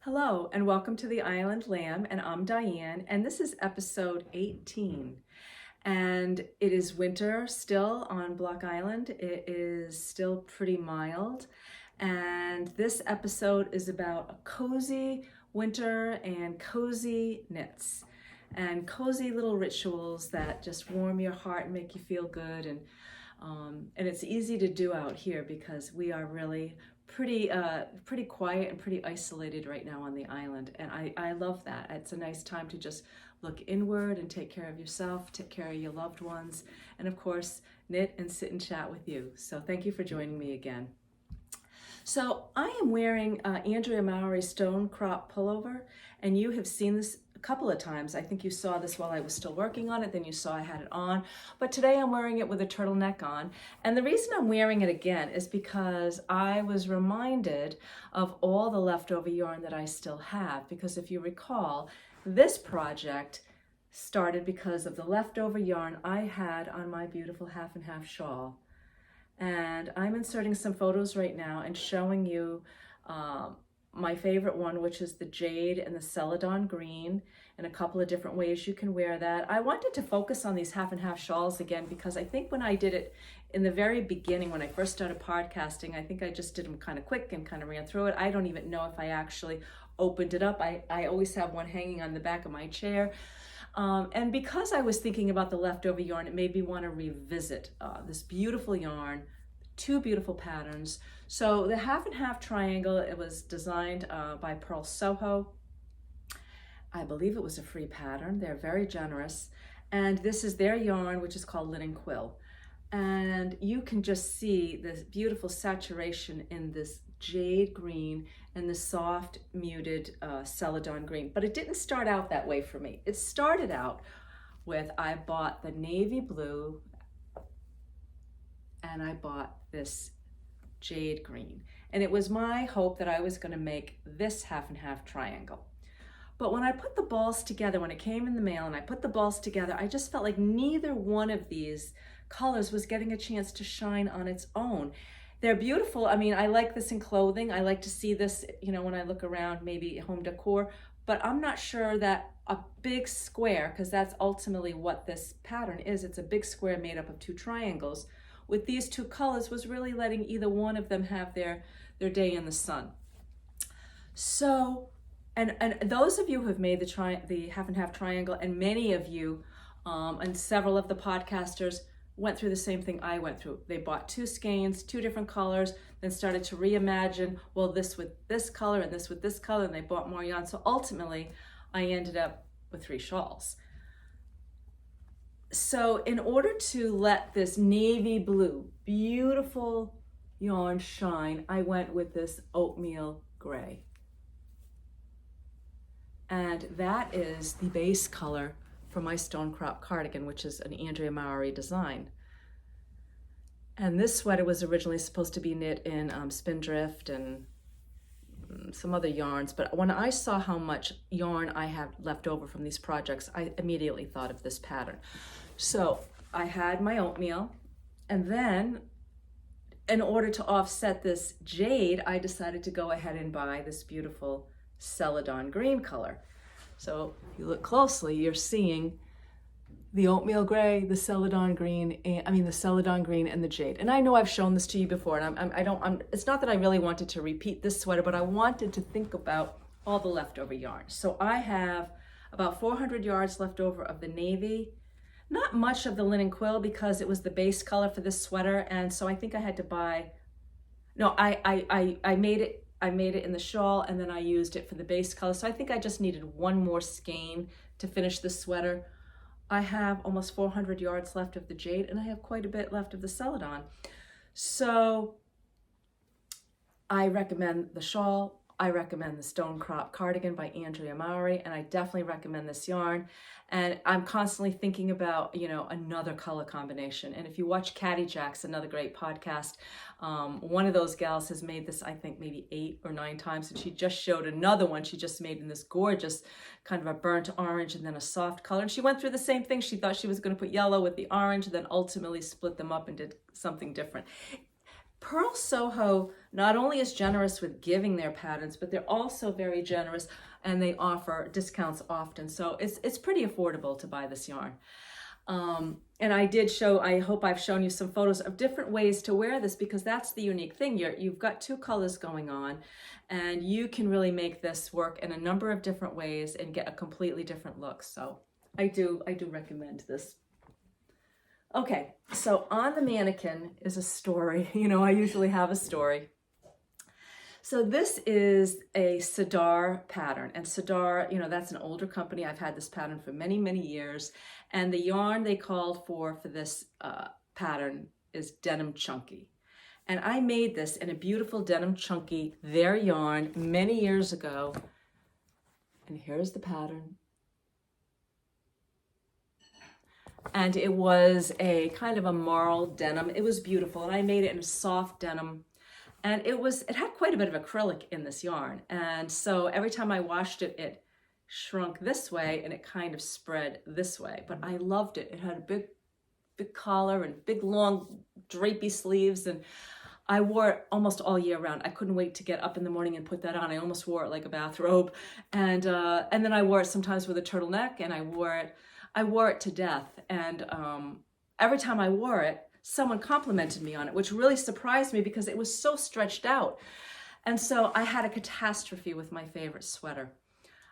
Hello and welcome to the Island Lamb, and I'm Diane, and this is episode 18. And it is winter still on Block Island. It is still pretty mild, and this episode is about a cozy winter and cozy knits and cozy little rituals that just warm your heart and make you feel good. And it's easy to do out here because we are really pretty quiet and pretty isolated right now on the island, and I love that. It's a nice time to just look inward and take care of yourself, take care of your loved ones, and of course knit and sit and chat with you. So thank you for joining me again. So I am wearing Andrea Mowry Stonecrop Pullover, and you have seen this a couple of times. I think you saw this while I was still working on it, then you saw I had it on, but today I'm wearing it with a turtleneck on. And the reason I'm wearing it again is because I was reminded of all the leftover yarn that I still have, because if you recall, this project started because of the leftover yarn I had on my beautiful half and half shawl. And I'm inserting some photos right now and showing you my favorite one, which is the jade and the celadon green, and a couple of different ways you can wear that. I wanted to focus on these half and half shawls again because I think when I did it in the very beginning, when I first started podcasting, I think I just did them kind of quick and kind of ran through it. I don't even know if I actually opened it up. I always have one hanging on the back of my chair. And because I was thinking about the leftover yarn, it made me want to revisit this beautiful yarn, two beautiful patterns. So the half and half triangle, it was designed by Purl SoHo. I believe it was a free pattern. They're very generous. And this is their yarn, which is called Linen Quill. And you can just see this beautiful saturation in this jade green and the soft muted celadon green. But it didn't start out that way for me. It started out with, I bought the navy blue and I bought this jade green. And it was my hope that I was going to make this half and half triangle. But when I put the balls together, when it came in the mail and I put the balls together, I just felt like neither one of these colors was getting a chance to shine on its own. They're beautiful. I mean, I like this in clothing. I like to see this, you know, when I look around, maybe home decor, but I'm not sure that a big square, because that's ultimately what this pattern is. It's a big square made up of two triangles with these two colors, was really letting either one of them have their day in the sun. So, and those of you who have made the half and half triangle, and many of you and several of the podcasters went through the same thing I went through. They bought two skeins, two different colors, then started to reimagine, well, this with this color and this with this color, and they bought more yarn. So ultimately, I ended up with 3 shawls. So in order to let this navy blue, beautiful yarn shine, I went with this oatmeal gray. And that is the base color for my Stonecrop cardigan, which is an Andrea Mowry design. And this sweater was originally supposed to be knit in Spindrift and some other yarns, but when I saw how much yarn I have left over from these projects, I immediately thought of this pattern. So I had my oatmeal, and then in order to offset this jade, I decided to go ahead and buy this beautiful celadon green color. So if you look closely, you're seeing the oatmeal gray, the celadon green, the celadon green and the jade. And I know I've shown this to you before, and it's not that I really wanted to repeat this sweater, but I wanted to think about all the leftover yarn. So I have about 400 yards left over of the navy, not much of the linen quill because it was the base color for this sweater, and so I think I had to buy, no, I made it in the shawl, and then I used it for the base color. So I think I just needed one more skein to finish the sweater. I have almost 400 yards left of the jade, and I have quite a bit left of the celadon. So I recommend the shawl. I recommend the Stonecrop cardigan by Andrea Mowry, and I definitely recommend this yarn. And I'm constantly thinking about, you know, another color combination. And if you watch Caddy Jacks, another great podcast, one of those gals has made this, I think maybe 8 or 9 times, and she just showed another one she just made in this gorgeous kind of a burnt orange and then a soft color. And she went through the same thing. She thought she was going to put yellow with the orange, then ultimately split them up and did something different. Purl SoHo not only is generous with giving their patterns, but they're also very generous and they offer discounts often. So it's pretty affordable to buy this yarn. And I hope I've shown you some photos of different ways to wear this, because that's the unique thing. You've got two colors going on, and you can really make this work in a number of different ways and get a completely different look. So I do recommend this. Okay, so on the mannequin is a story. You know, I usually have a story. So this is a Sidar pattern, and Sidar, you know, that's an older company. I've had this pattern for many, many years, and the yarn they called for this pattern is Denim Chunky. And I made this in a beautiful Denim Chunky, their yarn, many years ago. And here's the pattern. And it was a kind of a marl denim. It was beautiful, and I made it in a soft denim. And it had quite a bit of acrylic in this yarn. And so every time I washed it, it shrunk this way and it kind of spread this way. But I loved it. It had a big collar and big long drapey sleeves, and I wore it almost all year round. I couldn't wait to get up in the morning and put that on. I almost wore it like a bathrobe. And then I wore it sometimes with a turtleneck, and I wore it to death. And every time I wore it, someone complimented me on it, which really surprised me because it was so stretched out. And so I had a catastrophe with my favorite sweater.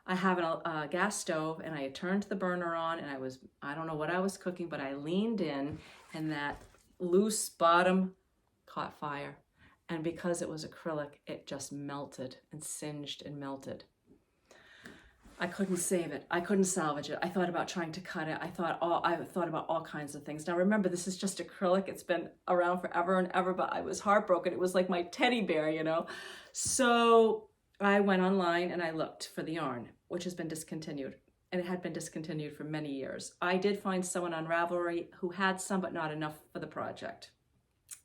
I have a gas stove, and I turned the burner on, and I don't know what I was cooking, but I leaned in, and that loose bottom caught fire. And because it was acrylic, it just melted and singed and melted. I couldn't save it. I couldn't salvage it. I thought about trying to cut it. I thought about all kinds of things. Now remember, this is just acrylic. It's been around forever and ever, but I was heartbroken. It was like my teddy bear, you know? So I went online and I looked for the yarn, which has been discontinued. And it had been discontinued for many years. I did find someone on Ravelry who had some, but not enough for the project.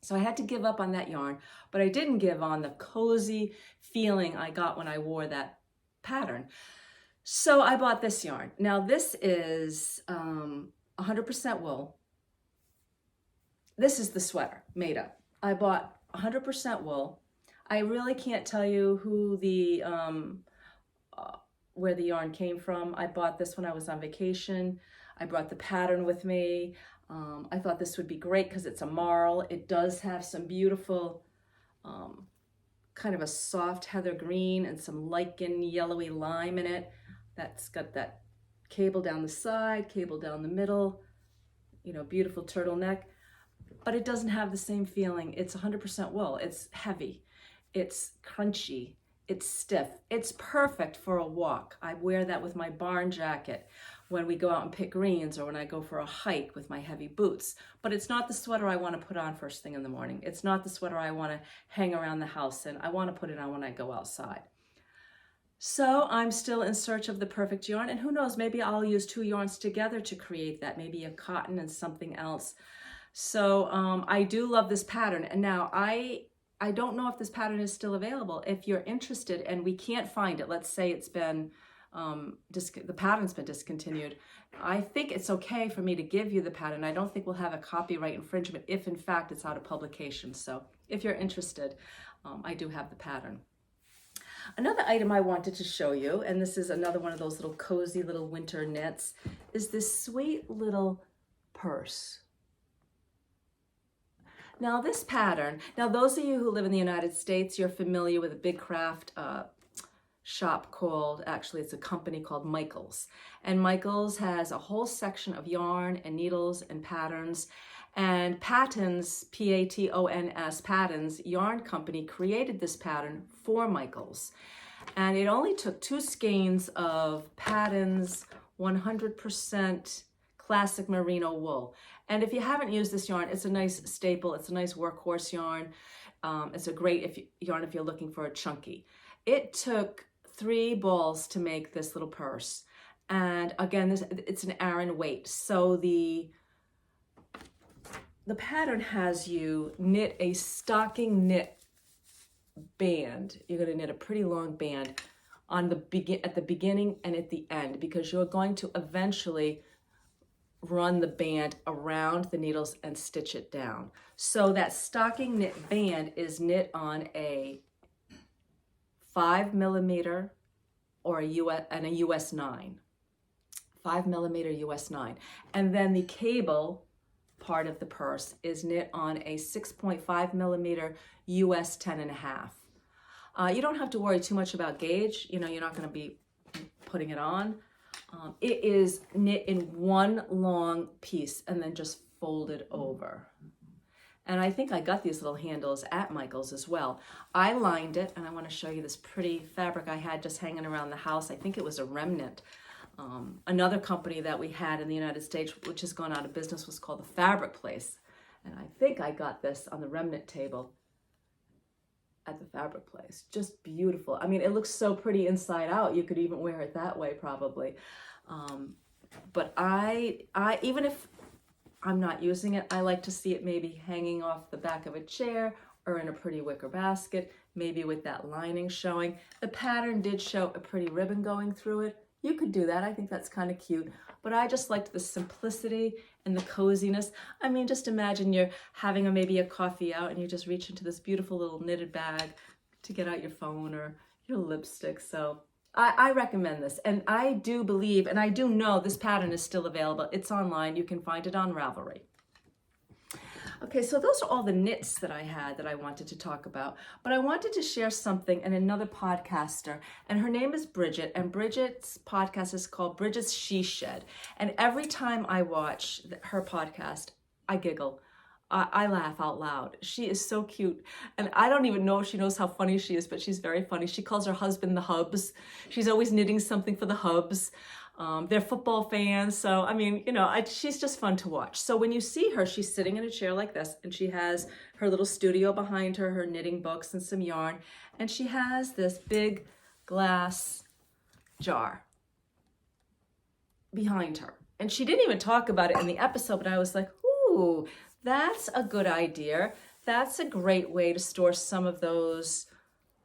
So I had to give up on that yarn, but I didn't give on the cozy feeling I got when I wore that pattern. So I bought this yarn. Now this is 100% wool. This is the sweater made up. I bought 100% wool. I really can't tell you who where the yarn came from. I bought this when I was on vacation. I brought the pattern with me. I thought this would be great because it's a marl. It does have some beautiful kind of a soft heather green and some lichen yellowy lime in it. That's got that cable down the side, cable down the middle, you know, beautiful turtleneck. But it doesn't have the same feeling. It's 100% wool. It's heavy. It's crunchy. It's stiff. It's perfect for a walk. I wear that with my barn jacket when we go out and pick greens, or when I go for a hike with my heavy boots. But it's not the sweater I want to put on first thing in the morning. It's not the sweater I want to hang around the house in. I want to put it on when I go outside. So I'm still in search of the perfect yarn, and who knows, maybe I'll use two yarns together to create that, maybe a cotton and something else. So I do love this pattern. And now I don't know if this pattern is still available. If you're interested and we can't find it, let's say it's been, the pattern's been discontinued, I think it's okay for me to give you the pattern. I don't think we'll have a copyright infringement if in fact it's out of publication. So if you're interested, I do have the pattern. Another item I wanted to show you, and this is another one of those little cozy little winter knits, is this sweet little purse. Now this pattern, now those of you who live in the United States, you're familiar with a big craft shop called, actually it's a company called Michaels. And Michaels has a whole section of yarn and needles and patterns. And Patons, P-A-T-O-N-S, Patons Yarn Company created this pattern for Michaels. And it only took 2 skeins of Patons 100% Classic Merino Wool. And if you haven't used this yarn, it's a nice staple. It's a nice workhorse yarn. It's a great yarn if you're looking for a chunky. It took 3 balls to make this little purse. And again, it's an Aran weight. So the pattern has you knit a stocking knit band. You're going to knit a pretty long band on at the beginning and at the end, because you're going to eventually run the band around the needles and stitch it down. So that stocking knit band is knit on a 5mm or a US 9. 5mm US 9. And then the cable part of the purse is knit on a 6.5mm US 10.5. You don't have to worry too much about gauge. You know, you're not going to be putting it on. It is knit in one long piece and then just folded over. And I think I got these little handles at Michael's as well. I lined it, and I want to show you this pretty fabric I had just hanging around the house. I think it was a remnant. Another company that we had in the United States, which has gone out of business, was called the Fabric Place. And I think I got this on the remnant table at the Fabric Place. Just beautiful. I mean, it looks so pretty inside out. You could even wear it that way probably. But I even if I'm not using it, I like to see it maybe hanging off the back of a chair or in a pretty wicker basket, maybe with that lining showing. The pattern did show a pretty ribbon going through it. You could do that. I think that's kind of cute. But I just liked the simplicity and the coziness. I mean, just imagine you're having maybe a coffee out and you just reach into this beautiful little knitted bag to get out your phone or your lipstick. So I recommend this. And I do believe, and I do know this pattern is still available. It's online. You can find it on Ravelry. Okay, so those are all the knits that I had that I wanted to talk about, but I wanted to share something in another podcaster, and her name is Bridget, and Bridget's podcast is called Bridget's She Shed, and every time I watch her podcast, I giggle. I laugh out loud. She is so cute, and I don't even know if she knows how funny she is, but she's very funny. She calls her husband the Hubs. She's always knitting something for the Hubs. They're football fans, so I mean, you know, she's just fun to watch. So when you see her, she's sitting in a chair like this, and she has her little studio behind her, her knitting books and some yarn, and she has this big glass jar behind her. And she didn't even talk about it in the episode, but I was like, ooh, that's a good idea. That's a great way to store some of those,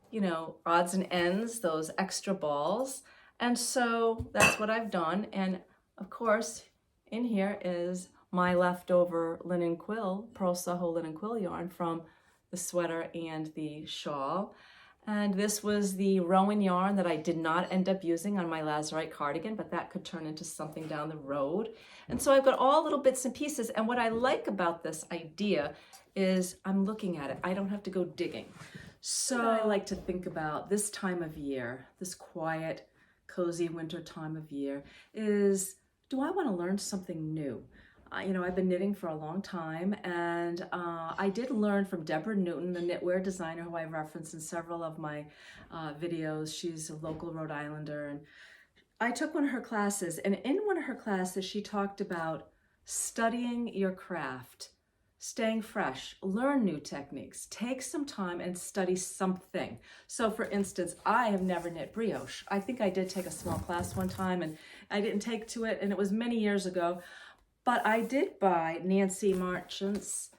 you know, odds and ends, those extra balls. And so that's what I've done. And of course, in here is my leftover linen quill, Purl SoHo Linen Quill yarn from the sweater and the shawl. And this was the Rowan yarn that I did not end up using on my lazurite cardigan, but that could turn into something down the road. And so I've got all little bits and pieces. And what I like about this idea is I'm looking at it. I don't have to go digging. So I like to think about this time of year, this quiet, cozy winter time of year, is, do I want to learn something new? You know, I've been knitting for a long time, and I did learn from Deborah Newton, the knitwear designer who I've referenced in several of my videos. She's a local Rhode Islander, and I took one of her classes, and in one of her classes she talked about studying your craft, staying fresh, learn new techniques, take some time and study something. So for instance, I have never knit brioche. I think I did take a small class one time, and I didn't take to it, and it was many years ago. But I did buy Nancy Marchant's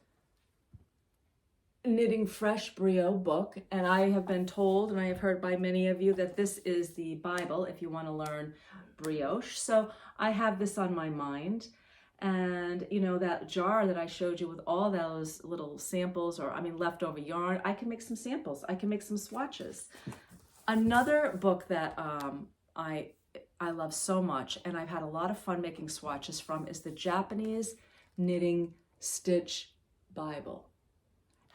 Knitting Fresh Brioche book, and I have been told, and I have heard by many of you, that this is the Bible if you want to learn brioche. So I have this on my mind. And you know, that jar that I showed you with all those little samples, or I mean leftover yarn, I can make some samples. I can make some swatches. Another book that I love so much, and I've had a lot of fun making swatches from, is the Japanese Knitting Stitch Bible.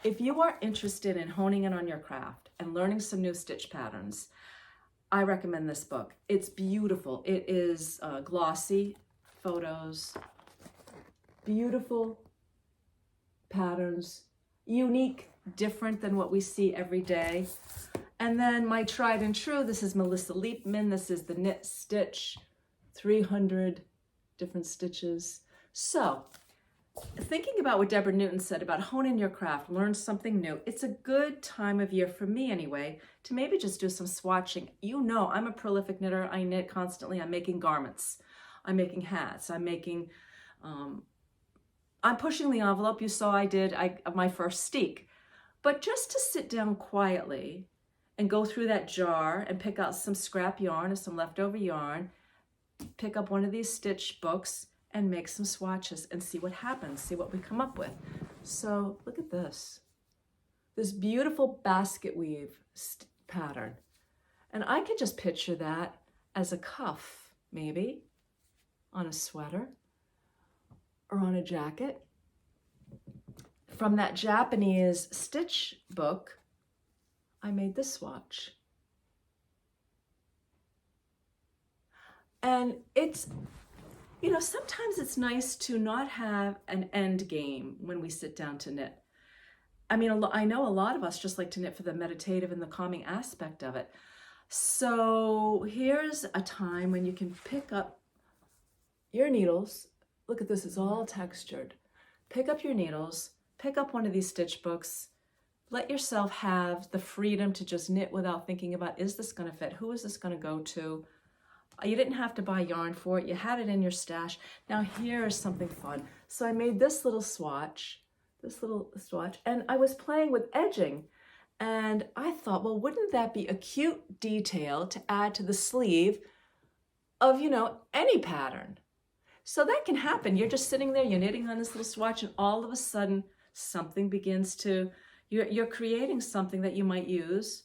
If you are interested in honing in on your craft and learning some new stitch patterns, I recommend this book. It's beautiful. It is glossy photos, beautiful patterns, unique, different than what we see every day. And then my tried and true, this is Melissa Leapman. This is the Knit Stitch, 300 different stitches. So thinking about what Deborah Newton said about hone in your craft, learn something new, it's a good time of year, for me anyway, to maybe just do some swatching. You know, I'm a prolific knitter. I knit constantly. I'm making garments. I'm making hats. I'm making, I'm pushing the envelope. You saw I did my first steek. But just to sit down quietly and go through that jar and pick out some scrap yarn or some leftover yarn, pick up one of these stitch books and make some swatches and see what happens, see what we come up with. So look at this beautiful basket weave pattern. And I could just picture that as a cuff, maybe, on a sweater or on a jacket. From that Japanese stitch book, I made this swatch. And it's, you know, sometimes it's nice to not have an end game when we sit down to knit. I mean, I know a lot of us just like to knit for the meditative and the calming aspect of it. So here's a time when you can pick up your needles. Look at this, it's all textured. Pick up your needles, pick up one of these stitch books, let yourself have the freedom to just knit without thinking about, is this gonna fit? Who is this gonna go to? You didn't have to buy yarn for it, you had it in your stash. Now here's something fun. So I made this little swatch, and I was playing with edging. And I thought, well, wouldn't that be a cute detail to add to the sleeve of, you know, any pattern? So that can happen. You're just sitting there, you're knitting on this little swatch, and all of a sudden something begins to, you're creating something that you might use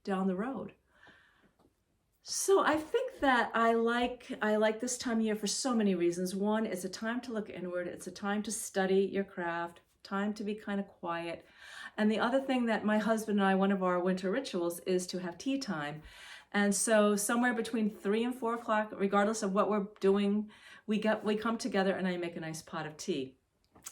down the road. So I think that I like this time of year for so many reasons. One, it's a time to look inward. It's a time to study your craft, time to be kind of quiet. And the other thing that my husband and I, one of our winter rituals is to have tea time. And so somewhere between 3 and 4 o'clock, regardless of what we're doing, we come together and I make a nice pot of tea.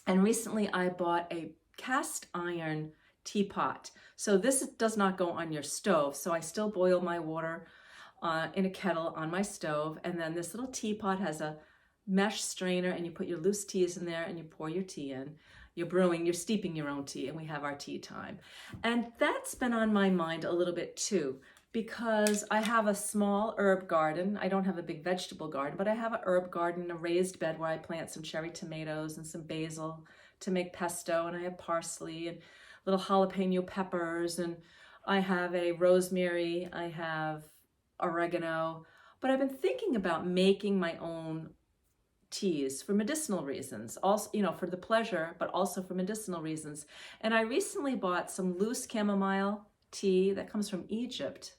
And recently I bought a cast iron teapot. So this does not go on your stove. So I still boil my water in a kettle on my stove. And then this little teapot has a mesh strainer, and you put your loose teas in there and you pour your tea in. You're brewing, you're steeping your own tea, and we have our tea time. And that's been on my mind a little bit too, because I have a small herb garden. I don't have a big vegetable garden, but I have an herb garden, a raised bed where I plant some cherry tomatoes and some basil to make pesto, and I have parsley and little jalapeno peppers, and I have a rosemary, I have oregano. But I've been thinking about making my own teas for medicinal reasons, also, you know, for the pleasure, but also for medicinal reasons. And I recently bought some loose chamomile tea that comes from Egypt.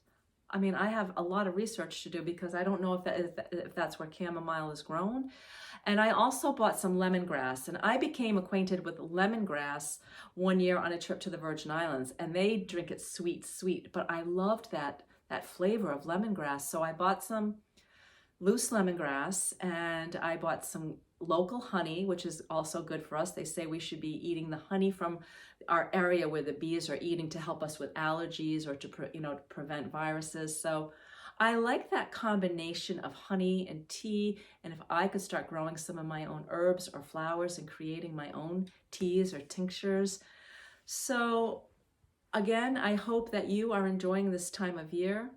I mean, I have a lot of research to do because I don't know if that's where chamomile is grown. And I also bought some lemongrass, and I became acquainted with lemongrass one year on a trip to the Virgin Islands, and they drink it sweet, but I loved that flavor of lemongrass. So I bought some loose lemongrass, and I bought some local honey, which is also good for us. They say we should be eating the honey from our area where the bees are eating to help us with allergies or to prevent viruses. So I like that combination of honey and tea, and if I could start growing some of my own herbs or flowers and creating my own teas or tinctures. So again, I hope that you are enjoying this time of year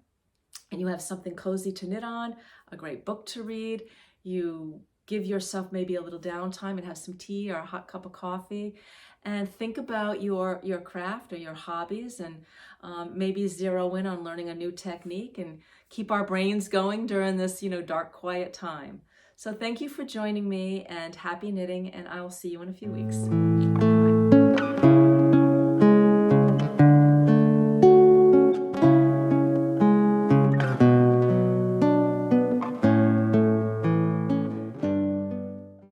and you have something cozy to knit on, a great book to read. You give yourself maybe a little downtime and have some tea or a hot cup of coffee, and think about your craft or your hobbies, and maybe zero in on learning a new technique and keep our brains going during this, dark, quiet time. So thank you for joining me, and happy knitting, and I will see you in a few weeks.